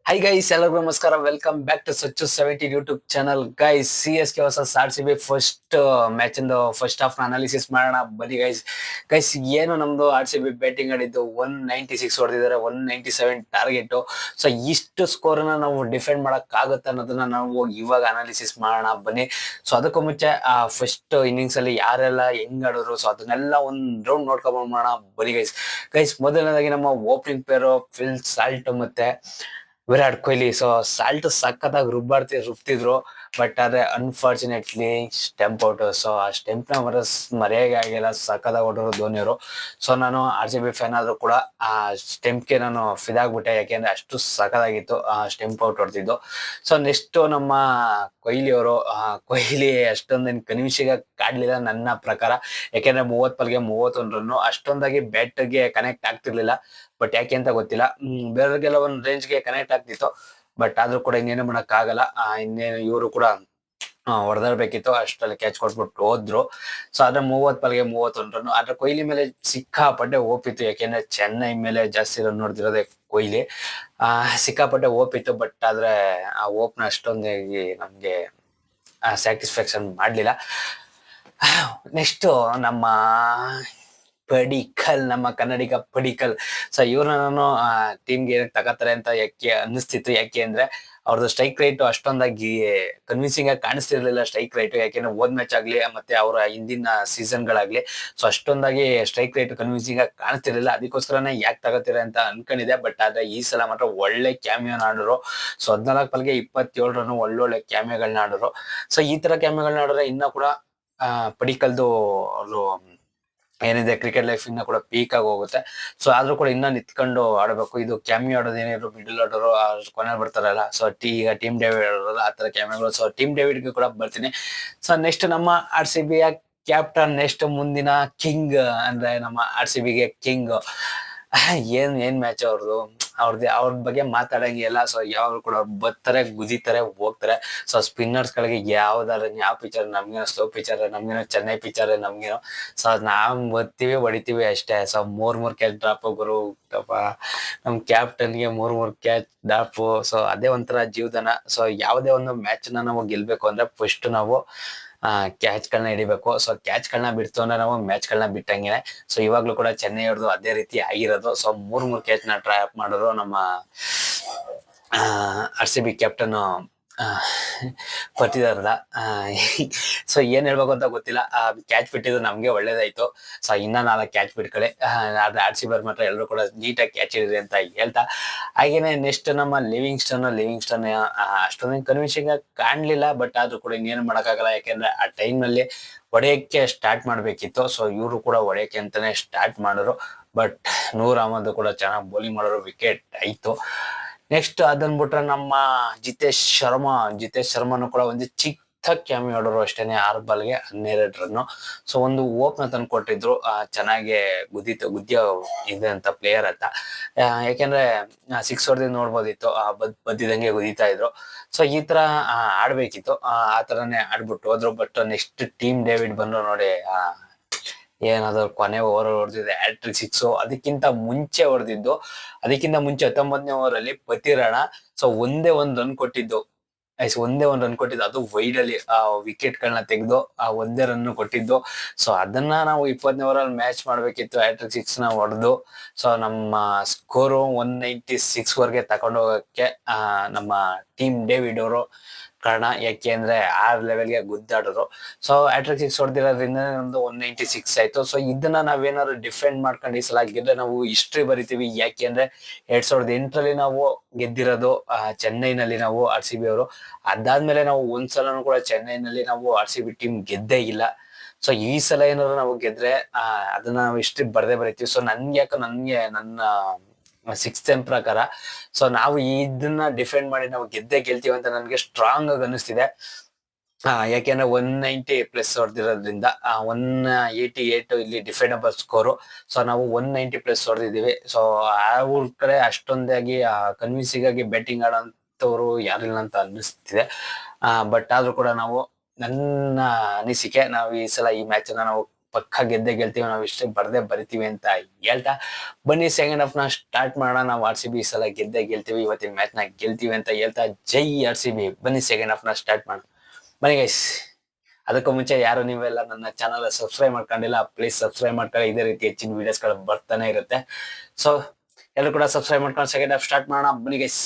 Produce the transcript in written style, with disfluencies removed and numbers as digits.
Hi guys, ಎಲ್ಲರಿಗೂ ನಮಸ್ಕಾರ. Welcome back to Sachchu 17 YouTube channel. Guys, CSK versus RCB first match ಇಂದು first half analysis ಮಾಡೋಣ ಬನ್ನಿ guys. Guys, ಏನು ನಮ್ದು RCB ಬ್ಯಾಟಿಂಗ್ ಆಡಿದ್ದು 196 ಹೊಡೆದಿದ್ದಾರೆ, 197 ಟಾರ್ಗೆಟ್. ಸೊ ಇಷ್ಟು ಸ್ಕೋರ್ ನ ನಾವು ಡಿಫೆಂಡ್ ಮಾಡಕ್ ಆಗುತ್ತೆ ಅನ್ನೋದನ್ನ ನಾವು ಇವಾಗ ಅನಾಲಿಸಿಸ್ ಮಾಡೋಣ ಬನ್ನಿ. ಸೊ ಅದಕ್ಕೂ ಮುಂಚೆ ಫಸ್ಟ್ ಇನ್ನಿಂಗ್ಸ್ ಅಲ್ಲಿ ಯಾರೆಲ್ಲ ಹೆಂಗ್ ಆಡಿದ್ರು, ಸೊ ಅದನ್ನೆಲ್ಲ ಒಂದ್ ರೌಂಡ್ ನೋಡ್ಕೊಂಡ್ ಮಾಡೋಣ ಬನ್ನಿ ಗೈಸ್. ಗೈಸ್, ಮೊದಲನೇದಾಗಿ ನಮ್ಮ ಓಪನಿಂಗ್ ಪೇರು ಫಿಲ್ ಸಾಲ್ಟ್ ಮತ್ತೆ ವಿರಾಟ್ ಕೊಹ್ಲಿ. ಸೊ ಸಾಲ್ಟ್ ಸಖತ್ತಾಗಿ ರುಬ್ತಿದ್ರು, ಬಟ್ ಆದ್ರೆ ಅನ್ಫಾರ್ಚುನೇಟ್ಲಿ ಸ್ಟೆಂಪ್ ಔಟ್. ಸೊ ಆ ಸ್ಟೆಂಪ್ ನ ಮರೆಯಾಗೆ ಆಗಿಲ್ಲ, ಸಖತ್ತಾಗಿ ಹೊಡೋರು ಧೋನಿಯವರು. ಸೊ ನಾನು RCB ಫ್ಯಾನ್ ಆದ್ರೂ ಕೂಡ ಆ ಸ್ಟೆಂಪ್ ಗೆ ನಾನು ಫಿದಾಗ್ಬಿಟ್ಟೆ, ಯಾಕೆಂದ್ರೆ ಅಷ್ಟು ಸಖತ್ತಾಗಿತ್ತು ಆ ಸ್ಟೆಂಪ್ ಔಟ್ ಹೊಡೆದಿದ್ದು. ಸೊ ನೆಕ್ಸ್ಟ್ ನಮ್ಮ ಕೊಹ್ಲಿ ಅವರು, ಕೊಹ್ಲಿ ಅಷ್ಟೊಂದೇನು ಕನ್ವಿನ್ಸಿಂಗ್ ಕಾಡ್ಲಿಲ್ಲ ನನ್ನ ಪ್ರಕಾರ, ಯಾಕೆಂದ್ರೆ 30 ಬಾಲ್ಗೆ 31 ರನ್ನು ಅಷ್ಟೊಂದಾಗಿ ಬ್ಯಾಟ್ ಗೆ ಕನೆಕ್ಟ್ ಆಗ್ತಿರ್ಲಿಲ್ಲ. ಬಟ್ ಯಾಕೆ ಅಂತ ಗೊತ್ತಿಲ್ಲ. ಬೇರೆಯವ್ರಿಗೆಲ್ಲ ಒಂದ್ ರೇಂಜ್ ಗೆ ಕನೆಕ್ಟ್ ಆಗ್ತಿತ್ತು, ಬಟ್ ಆದ್ರೂ ಕೂಡ ಇನ್ನೇನು ಮಾಡಕ್ ಆಗಲ್ಲ. ಇನ್ನೇನು ಇವರು ಕೂಡ ಹೊಡೆದಾಡ್ಬೇಕಿತ್ತು, ಅಷ್ಟ್ರಲ್ಲಿ ಕ್ಯಾಚ್ ಕೊಟ್ಬಿಟ್ಟು ಹೋದ್ರು. ಸೊ ಆದ್ರೆ 30 ಬಾಲ್ಗೆ 31 ರನ್. ಆದ್ರೆ ಕೊಹ್ಲಿ ಮೇಲೆ ಸಿಕ್ಕಾಪಟ್ಟೆ ಓಪಿತ್ತು, ಯಾಕೆಂದ್ರೆ ಚೆನ್ನೈ ಮೇಲೆ ಜಾಸ್ತಿ ರನ್ ನೋಡ್ತಿರೋದೇ ಕೊಹ್ಲಿ. ಸಿಕ್ಕಾಪಟ್ಟೆ ಓಪಿತ್ತು, ಬಟ್ ಆದ್ರೆ ಆ ಓಪ್ನ ಅಷ್ಟೊಂದಾಗಿ ನಮ್ಗೆ ಸ್ಯಾಟಿಸ್ಫ್ಯಾಕ್ಷನ್ ಮಾಡ್ಲಿಲ್ಲ. ನೆಕ್ಸ್ಟ್ ನಮ್ಮ ಪಡಿಕಲ್, ನಮ್ಮ ಕನ್ನಡಿಗ ಪಡಿಕಲ್. ಸೊ ಇವ್ರನ್ನ ನಾನು ಟೀಮ್ಗೆ ಏನಕ್ಕೆ ತಗೋತಾರೆ ಅಂತ ಯಾಕೆ ಅನ್ನಿಸ್ತಿತ್ತು, ಯಾಕೆ ಅಂದ್ರೆ ಅವ್ರದ್ದು ಸ್ಟ್ರೈಕ್ ರೇಟ್ ಅಷ್ಟೊಂದಾಗಿ ಕನ್ವಿನ್ಸಿಂಗ್ ಆಗಿ ಕಾಣಿಸ್ತಿರ್ಲಿಲ್ಲ. ಸ್ಟ್ರೈಕ್ ರೇಟ್ ಯಾಕೆಂದ್ರೆ ಹೋದ್ ಮ್ಯಾಚ್ ಆಗ್ಲಿ ಮತ್ತೆ ಅವರ ಹಿಂದಿನ ಸೀಸನ್ ಗಳಾಗ್ಲಿ, ಸೊ ಅಷ್ಟೊಂದಾಗಿ ಸ್ಟ್ರೈಕ್ ರೇಟ್ ಕನ್ವಿನ್ಸಿಂಗ್ ಆಗಿ ಕಾಣಿಸ್ತಿರ್ಲಿಲ್ಲ. ಅದಕ್ಕೋಸ್ಕರನೇ ಯಾಕೆ ತಗೋತೀರಾ ಅಂತ ಅನ್ಕೊಂಡಿದೆ. ಬಟ್ ಆದ್ರೆ ಈ ಸಲ ಮಾತ್ರ ಒಳ್ಳೆ ಕ್ಯಾಮಿಯೋನ ಆಡಿದ್ರು. ಸೊ 14 ಬಾಲ್ಗೆ 27 ರನ್, ಒಳ್ಳೊಳ್ಳೆ ಕ್ಯಾಮಿಯೋಗಳನ್ನ ಆಡಿದ್ರು. ಸೊ ಈ ತರ ಕ್ಯಾಮಿಯೋಗಳನ್ನ ಆಡಿದ್ರೆ ಇನ್ನ ಕೂಡ ಪಡಿಕಲ್ದು ಅವರು ಏನಿದೆ ಕ್ರಿಕೆಟ್ ಲೈಫ್ ಇನ್ನ ಕೂಡ ಪೀಕ್ ಆಗಿ ಹೋಗುತ್ತೆ. ಸೊ ಆದ್ರೂ ಕೂಡ ಇನ್ನ ನಿಂತ್ಕೊಂಡು ಆಡಬೇಕು. ಇದು ಕ್ಯಾಮಿಯೋ ಆಡೋದು ಏನಿದ್ರು ಮಿಡಲ್ ಆರ್ಡರ್ ಕೊನೆ ಬರ್ತಾರಲ್ಲ, ಸೊ ಈಗ ಟೀಮ್ ಡೇವಿಡ್ ಆಡೋಲ್ಲ ಆ ತರ ಕ್ಯಾಮಿಯೋಗಳು. ಸೊ ಟೀಮ್ ಡೇವಿಡ್ಗೆ ಕೂಡ ಬರ್ತೀನಿ. ಸೊ ನೆಕ್ಸ್ಟ್ ನಮ್ಮ RCB ಯ ಕ್ಯಾಪ್ಟನ್, ನೆಕ್ಸ್ಟ್ ಮುಂದಿನ ಕಿಂಗ್ ಅಂದ್ರೆ ನಮ್ಮ RCB ಗೆ ಕಿಂಗ್. ಏನ್ ಮ್ಯಾಚ್ ಅವ್ರ ಬಗ್ಗೆ ಮಾತಾಡಂಗೆ ಇಲ್ಲ. ಸೊ ಯಾವ್ದು ಕೂಡ ಅವ್ರು ಬರ್ತಾರೆ, ಗುದಿತಾರೆ, ಹೋಗ್ತಾರೆ. ಸೊ ಸ್ಪಿನ್ನರ್ಸ್ ಗಳಿಗೆ ಯಾವ ಪಿಚರ್ ನಮ್ಗೇನೋ ಸ್ಲೋ ಪಿಚರ್, ನಮ್ಗೇನೋ ಚೆನ್ನೈ ಪಿಚರ್, ನಮ್ಗೇನೋ. ಸೊ ನಾವ್ ಬರ್ತೀವಿ, ಹೊಡಿತೀವಿ ಅಷ್ಟೇ. ಸೊ ಮೂರ್ ಕ್ಯಾಚ್ ಡ್ರಾಪ್ ಗುರು, ನಮ್ ಕ್ಯಾಪ್ಟನ್ಗೆ ಮೂರ್ ಕ್ಯಾಚ್ ಡ್ರಾಪ್. ಸೊ ಅದೇ ಒಂಥರ ಜೀವದಾನ. ಸೊ ಯಾವ್ದೇ ಒಂದು ಮ್ಯಾಚ್ ನಾವು ಗೆಲ್ಬೇಕು ಅಂದ್ರೆ ಫಸ್ಟ್ ನಾವು ಕ್ಯಾಚ್ ಗಳನ್ನ ಹಿಡಿಬೇಕು. ಸೊ ಕ್ಯಾಚ್ ಗಳನ್ನ ಬಿಡ್ತು ಅಂದ್ರೆ ನಾವು ಮ್ಯಾಚ್ ಗಳನ್ನ ಬಿಟ್ಟಂಗೆನೆ. ಸೊ ಇವಾಗ್ಲೂ ಕೂಡ ಚೆನ್ನೈ ಅವ್ರದ್ದು ಅದೇ ರೀತಿ ಆಗಿರೋದು. ಸೊ ಮೂರ್ ಕ್ಯಾಚ್ ನ ಟ್ರೈ ಅಪ್ ಮಾಡಿದ್ರು ನಮ್ಮ RCB ಕ್ಯಾಪ್ಟನ್ ಪಟ್ಟಿದಾರದ. ಸೊ ಏನ್ ಹೇಳ್ಬೇಕು ಅಂತ ಗೊತ್ತಿಲ್ಲ. ಕ್ಯಾಚ್ ಬಿಟ್ಟಿದ್ದು ನಮ್ಗೆ ಒಳ್ಳೇದಾಯ್ತು. ಸೊ ಇನ್ನ 4 ಕ್ಯಾಚ್ ಬಿಟ್ಕೊಳ್ಳಿ. ಆದ್ರೆ RCB ಮಾತ್ರ ಎಲ್ಲರೂ ಕೂಡ ನೀಟಾಗಿ ಕ್ಯಾಚ್ ಹಿಡಿದ್ರಿ ಅಂತ ಹೇಳ್ತಾ, ಹಾಗೇನೆ ನೆಕ್ಸ್ಟ್ ನಮ್ಮ ಲಿವಿಂಗ್ಸ್ಟನ್ ಅಷ್ಟೊಂದೇನು ಕನ್ವಿನ್ಸಿಂಗ್ ಆಗಿ ಕಾಣ್ಲಿಲ್ಲ. ಬಟ್ ಆದ್ರೂ ಕೂಡ ಇನ್ನೇನು ಮಾಡಕ್ಕಾಗಲ್ಲ, ಯಾಕೆಂದ್ರೆ ಆ ಟೈಮ್ ನಲ್ಲಿ ಹೊಡೆಯಕ್ಕೆ ಸ್ಟಾರ್ಟ್ ಮಾಡ್ಬೇಕಿತ್ತು. ಸೊ ಇವರು ಕೂಡ ಹೊಡೆಯಕ್ಕೆ ಅಂತಾನೆ ಸ್ಟಾರ್ಟ್ ಮಾಡಿದ್ರು. ಬಟ್ ನೂರ್ ಅಹಮದ್ ಕೂಡ ಚೆನ್ನಾಗಿ ಬೌಲಿಂಗ್ ಮಾಡೋರು, ವಿಕೆಟ್ ಆಯ್ತು. ನೆಕ್ಸ್ಟ್ ಅದನ್ ಬಿಟ್ರೆ ನಮ್ಮ ಜಿತೇಶ್ ಶರ್ಮಾನು ಕೂಡ ಒಂದು ಚಿಕ್ಕ ಕ್ಯಾಮಿ ಹೊಡೋರು ಅಷ್ಟೇನೆ. 6 ಬಾಲ್ಗೆ 12 ರನ್. ಸೊ ಒಂದು ಓಪ್ ನ ತಂದು ಕೊಟ್ಟಿದ್ರು, ಚೆನ್ನಾಗಿ ಗುದ್ದಿಯ ಇದೆ ಅಂತ ಪ್ಲೇಯರ್ ಅಂತ. ಯಾಕೆಂದ್ರೆ 6 ಹೊಡೆದ್ ನೋಡ್ಬೋದಿತ್ತು, ಬದ್ದಿದಂಗೆ ಗುದಿತಾ ಇದ್ರು. ಸೊ ಈ ತರ ಆಡ್ಬೇಕಿತ್ತು, ಆ ತರನೇ ಆಡ್ಬಿಟ್ಟು ಹೋದ್ರು. ಬಟ್ ನೆಕ್ಸ್ಟ್ ಟೀಮ್ ಡೇವಿಡ್ ಬಂದ್ರು ನೋಡಿ, ಏನಾದ್ರು ಕೊನೆ ಓವರ್ ಹೊಡೆದಿದೆ ಹ್ಯಾಟ್ರಿಕ್ 6. ಅದಕ್ಕಿಂತ ಮುಂಚೆ 19ನೇ ಓವರ್ ಅಲ್ಲಿ ಪತಿರಾಣ. ಸೊ ಒಂದೇ ಒಂದ್ ರನ್ ಕೊಟ್ಟಿದ್ದು, ಅದು ವೈಡ್ ಅಲ್ಲಿ ವಿಕೆಟ್ ಗಳನ್ನ ತೆಗೆದು ಒಂದೇ ರನ್ ಕೊಟ್ಟಿದ್ದು. ಸೊ ಅದನ್ನ ನಾವು 20ನೇ ಓವರ್ ಅಲ್ಲಿ ಮ್ಯಾಚ್ ಮಾಡ್ಬೇಕಿತ್ತು, ಹ್ಯಾಟ್ರಿಕ್ 6 ನ ಹೊಡೆದು. ಸೊ ನಮ್ಮ ಸ್ಕೋರು 196 ವರೆಗೆ ತಗೊಂಡು ಹೋಗಕ್ಕೆ ನಮ್ಮ ಟೀಮ್ ಡೇವಿಡ್ ಅವರು ಕಾರಣ. ಯಾಕೆ ಅಂದ್ರೆ ಲೆವೆಲ್ಗೆ ಗುದ್ದಾಡಿದ್ರು. ಸೊ ಹ್ಯಾಟ್ರಿಕ್ 6 ಹೊಡೆದಿರೋದ್ರಿಂದ ಒಂದು 196 ಆಯ್ತು. ಸೊ ಇದನ್ನ ನಾವೇನಾದ್ರು ಡಿಫೆಂಡ್ ಮಾಡ್ಕೊಂಡು ಈ ಸಲ ಗೆದ್ರೆ ನಾವು ಹಿಸ್ಟ್ರಿ ಬರಿತೀವಿ. ಯಾಕೆ ಅಂದ್ರೆ 2008ರಲ್ಲಿ ನಾವು ಗೆದ್ದಿರೋದು ಚೆನ್ನೈನಲ್ಲಿ ನಾವು RCB ಅವರು. ಅದಾದ್ಮೇಲೆ ನಾವು ಒಂದ್ಸಲನೂ ಕೂಡ ಚೆನ್ನೈನಲ್ಲಿ ನಾವು RCB ಟೀಮ್ ಗೆದ್ದೇ ಇಲ್ಲ. ಸೊ ಈ ಸಲ ಏನಾದ್ರು ನಾವು ಗೆದ್ರೆ ಅದನ್ನ ನಾವು ಹಿಸ್ಟ್ರಿ ಬರ್ದೇ ಬರಿತೀವಿ. ಸೊ ನನ್ಗೆ ನನ್ನ 6th ಸೆಮ್ ಪ್ರಕಾರ ಸೊ ನಾವು ಇದನ್ನ ಡಿಫೆಂಡ್ ಮಾಡಿ ನಾವು ಗೆಲ್ತೀವಿ ಅಂತ ನನ್ಗೆ ಸ್ಟ್ರಾಂಗ್ ಆಗಿ ಅನಿಸ್ತಿದೆ. ಯಾಕೆಂದ್ರೆ 190+ ಹೊಡೆದಿರೋದ್ರಿಂದ 188 ಇಲ್ಲಿ ಡಿಫೆಂಡಬಲ್ ಸ್ಕೋರು. ಸೊ ನಾವು 190+ ಹೊಡೆದಿದ್ದೀವಿ. ಸೊ ಅವ್ರ ಕಡೆ ಅಷ್ಟೊಂದಾಗಿ ಕನ್ವಿನ್ಸಿಂಗ್ ಆಗಿ ಬ್ಯಾಟಿಂಗ್ ಆಡೋಂಥವ್ರು ಯಾರಿಲ್ಲ ಅಂತ ಅನ್ನಿಸ್ತಿದೆ. ಬಟ್ ಆದ್ರೂ ಕೂಡ ನಾವು, ನನ್ನ ಅನಿಸಿಕೆ, ನಾವು ಈ ಸಲ ಈ ಮ್ಯಾಚ್ ಅನ್ನ ನಾವು ಪಕ್ಕ ಗೆದ್ದೆ ಗೆಲ್ತೀವಿ, ನಾವು ಇಷ್ಟೇ ಬರ್ದೇ ಬರಿತೀವಿ ಅಂತ ಹೇಳ್ತಾ ಬನ್ನಿ ಸೆಕೆಂಡ್ ಹಾಫ್ ನ ಸ್ಟಾರ್ಟ್ ಮಾಡೋಣ. ನಾವು ಆರ್ ಸಿ ಬಿ ಈ ಸಲ ಗೆದ್ದೆ ಗೆಲ್ತೀವಿ, ಇವತ್ತಿನ ಮ್ಯಾಚ್ ನ ಗೆಲ್ತೀವಿ ಅಂತ ಹೇಳ್ತಾ ಜೈ ಆರ್ ಸಿ ಬಿ. ಬನ್ನಿ ಸೆಕೆಂಡ್ ಹಾಫ್ ನ ಸ್ಟಾರ್ಟ್ ಮಾಡೋಣ. ಬನ್ನಿ ಗೈಸ್, ಅದಕ್ಕೂ ಮುಂಚೆ ಯಾರು ನೀವೆಲ್ಲ ನನ್ನ ಚಾನಲ್ ಸಬ್ಸ್ಕ್ರೈಬ್ ಮಾಡ್ಕೊಂಡಿಲ್ಲ, ಪ್ಲೀಸ್ ಸಬ್ಸ್ಕ್ರೈಬ್ ಮಾಡ್ಕೊಳ್ಳಿ. ಇದೇ ರೀತಿ ಹೆಚ್ಚಿನ ವಿಡಿಯೋಸ್ ಗಳು ಬರ್ತಾನೆ ಇರುತ್ತೆ. ಸೊ ಎಲ್ಲರೂ ಕೂಡ ಸಬ್ಸ್ಕ್ರೈಬ್ ಮಾಡ್ಕೊಂಡು ಸೆಕೆಂಡ್ ಹಾಫ್ ಸ್ಟಾರ್ಟ್ ಮಾಡೋಣ. ಬನ್ನಿ ಗೈಸ್.